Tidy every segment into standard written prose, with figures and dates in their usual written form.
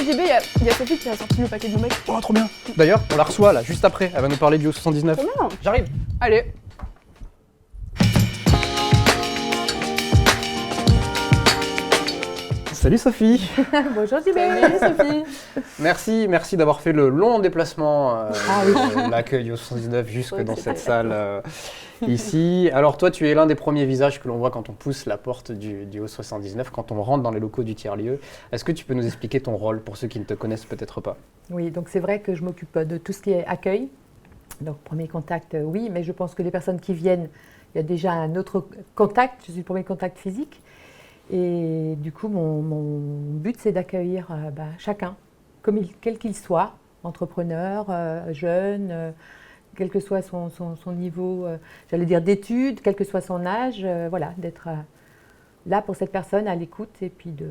JB, il y a Sophie qui a sorti le paquet de mecs. Oh, trop bien. D'ailleurs, on la reçoit là, juste après. Elle va nous parler du O79. Trop bien. J'arrive. Allez. Salut Sophie. Bonjour JB. Salut Sophie. Merci d'avoir fait le long déplacement oui. de l'accueil du O79 jusque dans cette salle ici. Alors toi, tu es l'un des premiers visages que l'on voit quand on pousse la porte du O79, quand on rentre dans les locaux du tiers-lieu. Est-ce que tu peux nous expliquer ton rôle pour ceux qui ne te connaissent peut-être pas? Oui, donc c'est vrai que je m'occupe de tout ce qui est accueil. Donc premier contact, oui, mais je pense que les personnes qui viennent, il y a déjà un autre contact, je suis le premier contact physique. Et du coup, mon but, c'est d'accueillir chacun, quel qu'il soit, entrepreneur, jeune, quel que soit son niveau, j'allais dire d'études, quel que soit son âge, voilà, d'être là pour cette personne à l'écoute et puis de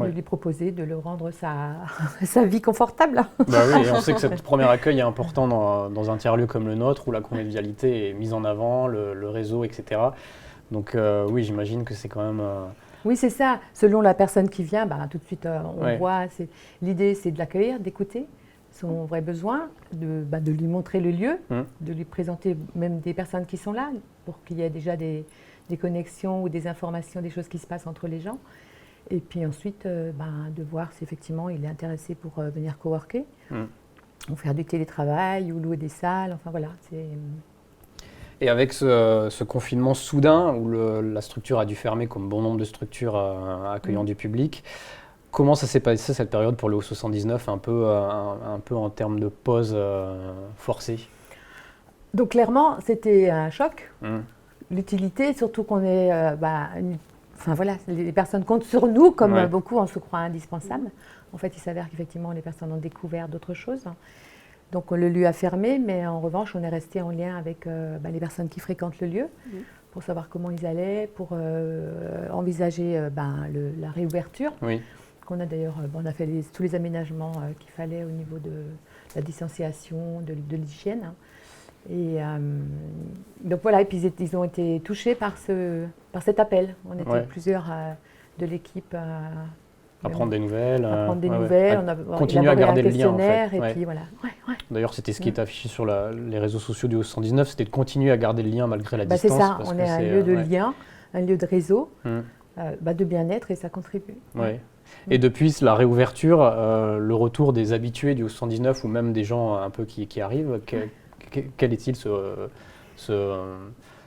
lui proposer de le rendre sa vie confortable. Bah oui, et on sait que ce premier accueil est important dans un tiers-lieu comme le nôtre, où la convivialité est mise en avant, le réseau, etc. Donc oui, j'imagine que c'est quand même... Oui, c'est ça. Selon la personne qui vient, tout de suite, on voit. L'idée, c'est de l'accueillir, d'écouter son vrai besoin, de lui montrer le lieu, de lui présenter même des personnes qui sont là, pour qu'il y ait déjà des connexions ou des informations, des choses qui se passent entre les gens. Et puis ensuite, de voir si effectivement il est intéressé pour venir coworker, ou faire du télétravail, ou louer des salles, enfin voilà. Et avec ce confinement soudain, où la structure a dû fermer comme bon nombre de structures accueillant du public, comment ça s'est passé cette période pour le O79, un peu en termes de pause forcée? Donc clairement, c'était un choc. L'utilité, surtout qu'on est... les personnes comptent sur nous, comme beaucoup, on se croit indispensable. En fait, il s'avère qu'effectivement, les personnes ont découvert d'autres choses. Donc le lieu a fermé, mais en revanche, on est resté en lien avec les personnes qui fréquentent le lieu pour savoir comment ils allaient, pour envisager la réouverture. Oui. Qu'on a d'ailleurs, on a fait tous les aménagements qu'il fallait au niveau de la distanciation, de l'hygiène. Et donc voilà, et puis ils ont été touchés par cet appel. On était plusieurs de l'équipe à prendre des nouvelles. On a continuer à garder le lien en fait. Et puis voilà. D'ailleurs, c'était ce qui est affiché sur les réseaux sociaux du O119, c'était de continuer à garder le lien malgré la distance. C'est ça, on est un lieu de lien, un lieu de réseau, de bien-être et ça contribue. Et depuis la réouverture, le retour des habitués du O119 ou même des gens un peu qui arrivent, quel est-il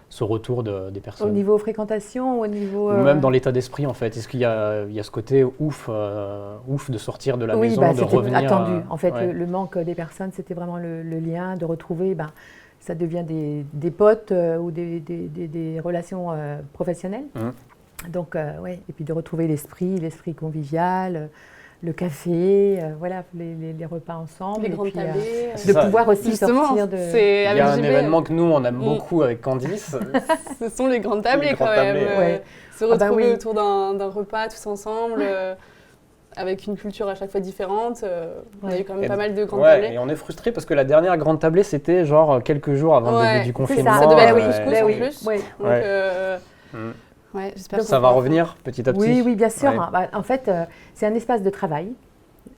ce retour des personnes? Au niveau fréquentation, au niveau... Ou même dans l'état d'esprit, en fait. Est-ce qu'il y a ce côté ouf de sortir de la maison, de revenir... C'était attendu. En fait, le manque des personnes, c'était vraiment le lien, de retrouver... ça devient des potes ou des relations professionnelles. Donc, et puis de retrouver l'esprit convivial, le café, les repas ensemble. Les grandes tablées. De pouvoir aussi sortir de... Il y a un événement que nous, on aime beaucoup avec Candice. Ce sont les grandes tablées quand même. Se retrouver autour d'un repas tous ensemble, avec une culture à chaque fois différente. On a eu quand même pas mal de grandes tablées. Et on est frustrés parce que la dernière grande tablée, c'était genre quelques jours avant le début du confinement. Ça devait être couscous en plus. Donc, j'espère que ça va revenir petit à petit. Oui, bien sûr. En fait, c'est un espace de travail,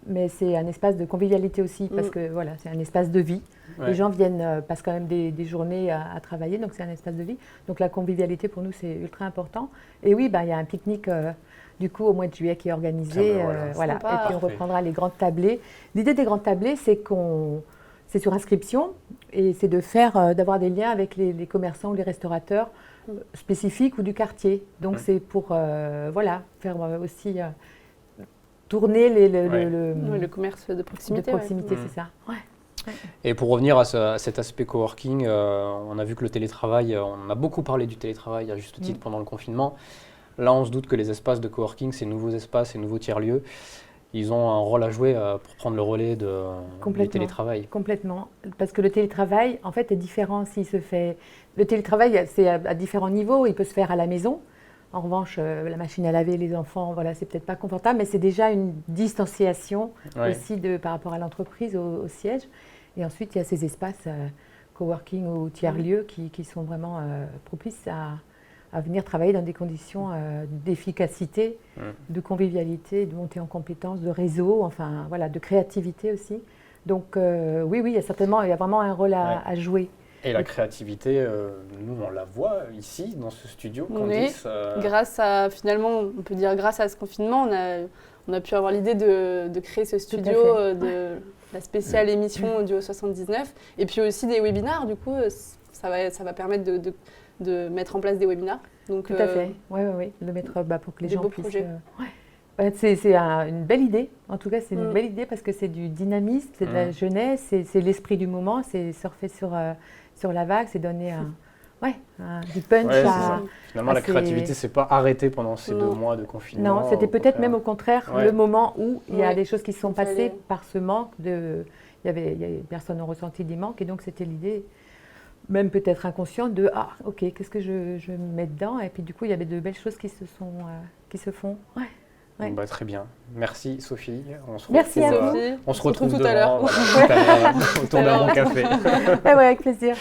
mais c'est un espace de convivialité aussi, parce que c'est un espace de vie. Les gens passent quand même des journées à travailler, donc c'est un espace de vie. Donc la convivialité, pour nous, c'est ultra important. Et oui, il y a un pique-nique, du coup, au mois de juillet qui est organisé. Et puis on reprendra les grandes tablées. L'idée des grandes tablées, c'est sur inscription, et c'est d'avoir des liens avec les commerçants ou les restaurateurs spécifiques ou du quartier. Donc c'est pour faire aussi tourner le commerce de proximité. C'est ça. Et pour revenir à cet aspect coworking, on a vu que le télétravail, on a beaucoup parlé du télétravail à juste titre pendant le confinement. Là, on se doute que les espaces de coworking, ces nouveaux espaces, ces nouveaux tiers-lieux, ils ont un rôle à jouer pour prendre le relais du télétravail. Complètement. Parce que le télétravail, en fait, est différent s'il se fait... Le télétravail, c'est à différents niveaux. Il peut se faire à la maison. En revanche, la machine à laver, les enfants, c'est peut-être pas confortable, mais c'est déjà une distanciation aussi par rapport à l'entreprise, au siège. Et ensuite, il y a ces espaces coworking ou tiers-lieux qui sont vraiment propices à venir travailler dans des conditions d'efficacité, de convivialité, de montée en compétences, de réseau, enfin voilà, de créativité aussi. Donc oui, il y a vraiment un rôle à jouer. Et la créativité, nous on la voit ici dans ce studio. Candice, grâce à finalement, on peut dire grâce à ce confinement, on a pu avoir l'idée de créer ce studio, de la spéciale émission Audio 79, et puis aussi des webinars. Du coup, ça va permettre de mettre en place des webinars. Donc, tout à fait, oui, de mettre pour que les gens puissent. C'est une belle idée, en tout cas c'est une belle idée parce que c'est du dynamisme, c'est de la jeunesse, c'est l'esprit du moment, c'est surfer sur la vague, c'est donner du punch Finalement, la créativité, c'est pas arrêté pendant ces 2 mois de confinement. Non, c'était peut-être même au contraire le moment où il y a des choses qui se sont passées par ce manque personnes ont ressenti des manques et donc c'était l'idée, même peut-être inconsciente, de ok, qu'est-ce que je mets dedans, et puis du coup il y avait de belles choses qui se font. Très bien. Merci Sophie. Merci à vous. On se retrouve tout à l'heure autour d'un bon café. Avec plaisir.